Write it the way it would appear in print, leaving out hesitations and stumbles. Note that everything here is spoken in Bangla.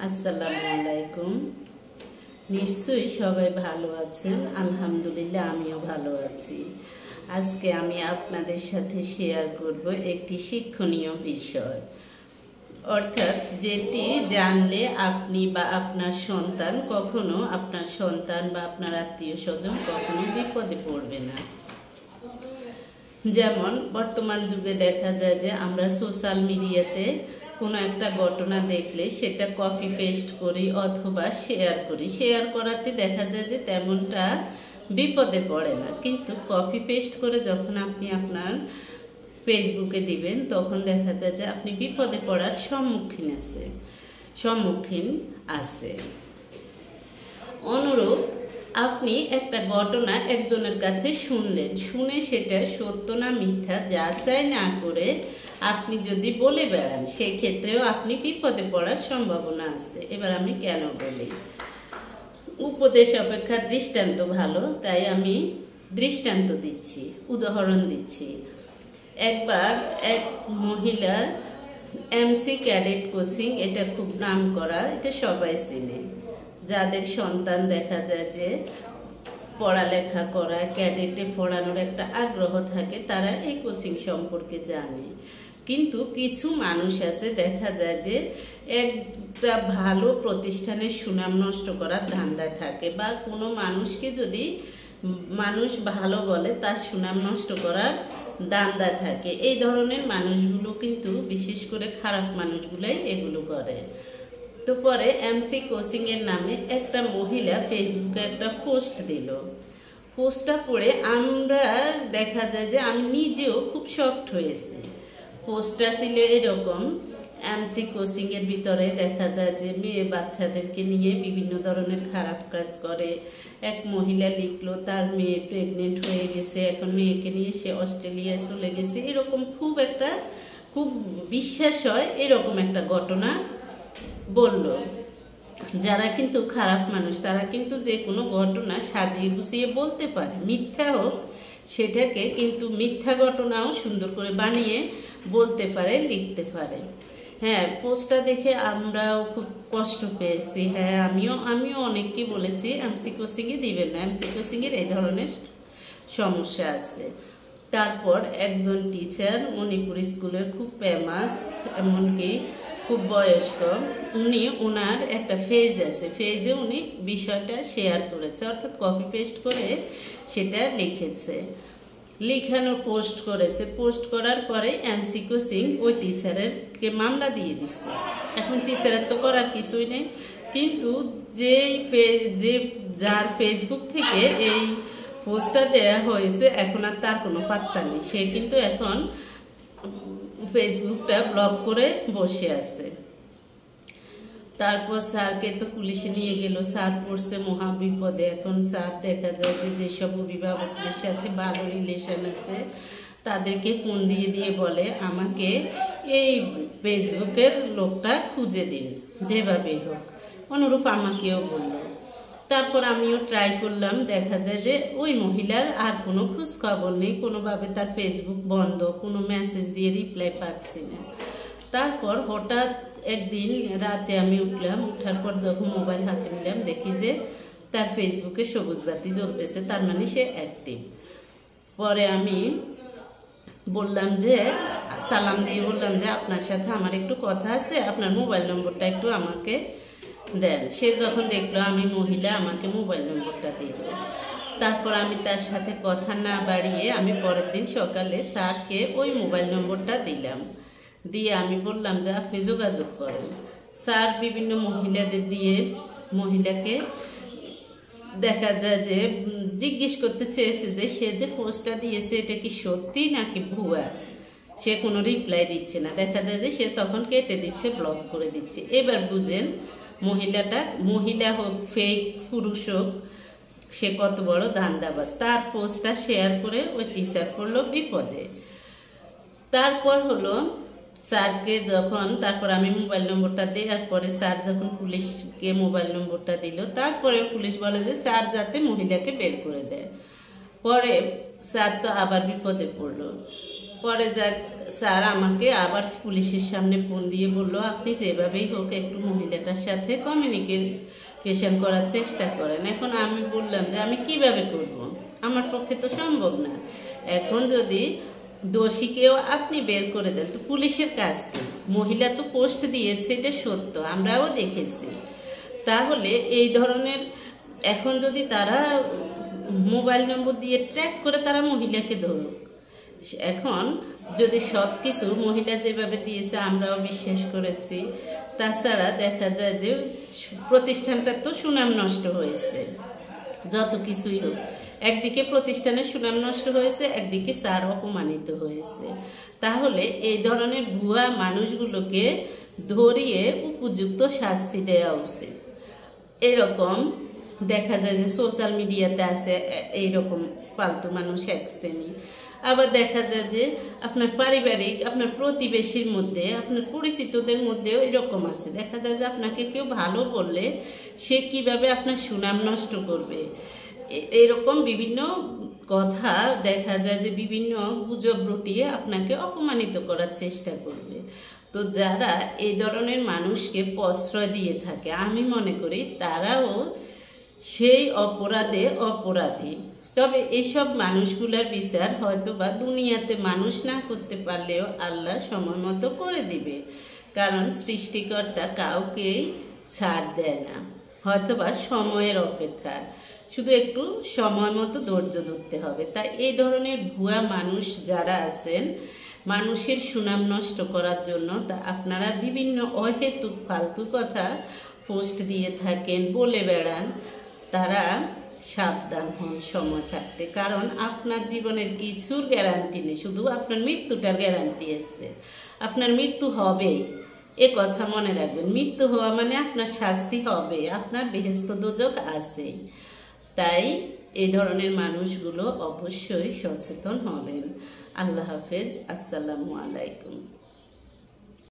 আসসালামু আলাইকুম। নিশ্চয়ই সবাই ভালো আছেন। আলহামদুলিল্লাহ আমিও ভালো আছি। আজকে আমি আপনাদের সাথে শেয়ার করব একটি শিক্ষণীয় বিষয়, অর্থাৎ যেটি জানলে আপনি বা আপনার সন্তান কখনো বা আপনার আত্মীয় স্বজন কখনো বিপদে পড়বে না। যেমন বর্তমান যুগে দেখা যায় যে আমরা সোশ্যাল মিডিয়াতে কোনো একটা ঘটনা দেখলে সেটা কপি পেস্ট করি অথবা শেয়ার করাতে দেখা যায় যে তেমনটা বিপদে পড়ে না, কিন্তু কপি পেস্ট করে যখন আপনি আপনার ফেসবুকে দিবেন তখন দেখা যায় যে আপনি বিপদে পড়ার সম্মুখীন আছে। অনুরূপ আপনি একটা ঘটনা একজনের কাছে শুনে সেটা সত্য না মিথ্যা যাচাই না করে আপনি যদি বলে বেড়ান, সেই ক্ষেত্রেও আপনি বিপদে পড়ার সম্ভাবনা আছে। এবার আমি কেন বলি, উপদেশ অপেক্ষা দৃষ্টান্ত ভালো, তাই আমি দৃষ্টান্ত দিচ্ছি, উদাহরণ দিচ্ছি। একবার এক মহিলা এমসি ক্যাডেট কোচিং, এটা খুব নাম করা, এটা সবাই চেনে। যাদের সন্তান দেখা যায় যে পড়ালেখা করা, ক্যাডেটে পড়ানোর একটা আগ্রহ থাকে, তারা এই কোচিং সম্পর্কে জানে। কিন্তু কিছু মানুষ আছে দেখা যায় যে একটা ভালো প্রতিষ্ঠানের সুনাম নষ্ট করার ধান্দায় থাকে, বা কোনো মানুষকে যদি মানুষ ভালো বলে তার সুনাম নষ্ট করার ধান্দা থাকে। এই ধরনের মানুষগুলো কিন্তু বিশেষ করে খারাপ মানুষগুলাই এগুলো করে। তো পরে এমসি কোচিং এর নামে একটা মহিলা ফেসবুকে একটা পোস্ট দিল। পোস্টটা পড়ে আমরা দেখা যায় যে আমি নিজেও খুব শকড হয়েছি। পোস্টটা ছিল এরকম, এমসি কোচিং এর ভিতরে দেখা যায় যে মেয়ে বাচ্চাদেরকে নিয়ে বিভিন্ন ধরনের খারাপ কাজ করে। এক মহিলা লিখলো তার মেয়ে প্রেগনেন্ট হয়ে গেছে, এখন মেয়েকে নিয়ে সে অস্ট্রেলিয়ায় চলে গেছে। এরকম খুব বিশ্বাস হয় এরকম একটা ঘটনা বলল। যারা কিন্তু খারাপ মানুষ তারা কিন্তু যে কোনো ঘটনা সাজিয়ে গুছিয়ে বলতে পারে, মিথ্যা হোক সেটাকে কিন্তু মিথ্যা ঘটনাও সুন্দর করে বানিয়ে বলতে পারে, লিখতে পারে। হ্যাঁ, পোস্টটা দেখে আমরাও খুব কষ্ট পেয়েছি। হ্যাঁ, আমিও অনেককে বলেছি এমসি কোচিংয়ে দিবেন না, এমসি কোচিংয়ের এই ধরনের সমস্যা আছে। তারপর একজন টিচার, মণিপুর স্কুলের খুব ফেমাস, এমনকি খুব বয়স্ক, ওনার একটা পেজ আছে, পেজে উনি বিষয়টা শেয়ার করেছে, অর্থাৎ কপি পেস্ট করে সেটা লিখেছে, পোস্ট করেছে। পোস্ট করার পরে এমসি কোচিং ওই টিচারেরকে মামলা দিয়ে দিচ্ছে। এখন টিচারের তো করার কিছুই নেই, কিন্তু যার ফেসবুক থেকে এই পোস্টটা দেওয়া হয়েছে এখন আর তার কোনো পাত্তা নেই। সে কিন্তু এখন ফেসবুকটা ব্লক করে বসে আছে। তারপর স্যারকে তো পুলিশে নিয়ে গেল, স্যার পড়ছে মহা বিপদে। এখন স্যার দেখা যায় যে যেসব অভিভাবকদের সাথে ভালো রিলেশন আছে তাদেরকে ফোন দিয়ে বলে আমাকে এই ফেসবুকের লোকটা খুঁজে দিন যেভাবেই হোক। অনুরূপ আমাকেও বললো। তারপর আমিও ট্রাই করলাম, দেখা যায় যে ওই মহিলার আর কোনো খোঁজ খবর নেই, কোনোভাবে তার ফেসবুক বন্ধ, কোনো মেসেজ দিয়ে রিপ্লাই পাচ্ছি না। তারপর হঠাৎ একদিন রাতে আমি উঠলাম, উঠার পর যখন মোবাইল হাতে নিলাম দেখি যে তার ফেসবুকে সবুজ বাতি জ্বলতেছে, তার মানে সে অ্যাক্টিভ। পরে আমি বললাম যে সালাম দিয়ে বললাম যে আপনার সাথে আমার একটু কথা আছে, আপনার মোবাইল নম্বরটা একটু আমাকে দেন। সে যখন দেখলো আমি মহিলা, আমাকে মোবাইল নম্বরটা দিল। তারপর আমি তার সাথে কথা না বাড়িয়ে আমি পরের দিন সকালে স্যারকে ওই মোবাইল নম্বরটা দিলাম, দিয়ে আমি বললাম যে আপনি যোগাযোগ করেন। স্যার বিভিন্ন মহিলাদের দিয়ে মহিলাকে দেখা যায় যে জিজ্ঞেস করতে চেয়েছে যে সে যে পোস্টটা দিয়েছে এটা কি সত্যি নাকি ভুয়া। সে কোনো রিপ্লাই দিচ্ছে না, দেখা যায় যে সে তখন কেটে দিচ্ছে, ব্লক করে দিচ্ছে। এবার বুঝেন মহিলা হোক ফেক পুরুষ হোক, সে কত বড় ধান্দাবাজ। তার পোস্টটা শেয়ার করে ওই টিচার পড়লো বিপদে। তারপর হলো স্যারকে তারপর আমি মোবাইল নম্বরটা দেওয়ার পরে স্যার যখন পুলিশকে মোবাইল নম্বরটা দিল, তারপরে পুলিশ বলে যে স্যার যাতে মহিলাকে বের করে দেয়। পরে স্যার তো আবার বিপদে পড়লো। পরে স্যার আমাকে আবার পুলিশের সামনে ফোন দিয়ে বলল, আপনি যেভাবেই হোক একটু মহিলাটার সাথে কমিউনিকেশন করার চেষ্টা করেন। এখন আমি বললাম যে আমি কিভাবে করব, আমার পক্ষে তো সম্ভব না। এখন যদি দোষীকেও আপনি বের করে দেন তো পুলিশের কাজ কি? মহিলা তো পোস্ট দিয়েছে, এটা সত্য, আমরাও দেখেছি। তাহলে এই ধরনের এখন যদি তারা মোবাইল নম্বর দিয়ে ট্র্যাক করে তারা মহিলাকে ধরুক। এখন যদি সব কিছু মহিলা যেভাবে দিয়েছে আমরাও বিশ্বাস করেছি, তাছাড়া দেখা যায় যে প্রতিষ্ঠানটা তো সুনাম নষ্ট হয়েছে। যত কিছুই হোক, একদিকে প্রতিষ্ঠানের সুনাম নষ্ট হয়েছে, একদিকে স্যার অপমানিত হয়েছে। তাহলে এই ধরনের ভুয়া মানুষগুলোকে ধরিয়ে উপযুক্ত শাস্তি দেওয়া উচিত। এরকম দেখা যায় যে সোশ্যাল মিডিয়াতে আছে এইরকম ফালতু মানুষ এক শ্রেণী। আবার দেখা যায় যে আপনার পারিবারিক, আপনার প্রতিবেশীর মধ্যে, আপনার পরিচিতদের মধ্যেও এরকম আছে। দেখা যায় যে আপনাকে কেউ ভালো বললে সে কিভাবে আপনার সুনাম নষ্ট করবে, এরকম বিভিন্ন কথা দেখা যায় যে বিভিন্ন গুজব রটিয়ে আপনাকে অপমানিত করার চেষ্টা করবে। তো যারা এই ধরনের মানুষকে প্রশ্রয় দিয়ে থাকে, আমি মনে করি তারাও সেই অপরাধে অপরাধী। তবে এইসব মানুষগুলোর বিচার হয়তো বা দুনিয়াতে মানুষ না করতে পারলেও আল্লাহ সময় মতো করে দিবে, কারণ সৃষ্টিকর্তা কাউকেই ছাড় দেয় না। হয়তো বা সময়ের অপেক্ষা, শুধু একটু সময় মতো ধৈর্য ধরতে হবে। তাই এই ধরনের ভুয়া মানুষ যারা আছেন মানুষের সুনাম নষ্ট করার জন্য, তা আপনারা বিভিন্ন অহেতুক ফালতু কথা পোস্ট দিয়ে থাকেন, বলে বেড়ান, তারা সাবধান হন সময় থাকতে। কারণ আপনার জীবনের কিছুর গ্যারান্টি নেই, শুধু আপনার মৃত্যুটার গ্যারান্টি আছে। আপনার মৃত্যু হবেই, এ কথা মনে রাখবেন। মৃত্যু হওয়া মানে আপনার শাস্তি হবে, আপনার বেহেশত দোজক আছে। তাই এই ধরনের মানুষগুলো অবশ্যই সচেতন হবেন। আল্লাহ হাফেজ, আসসালামু আলাইকুম।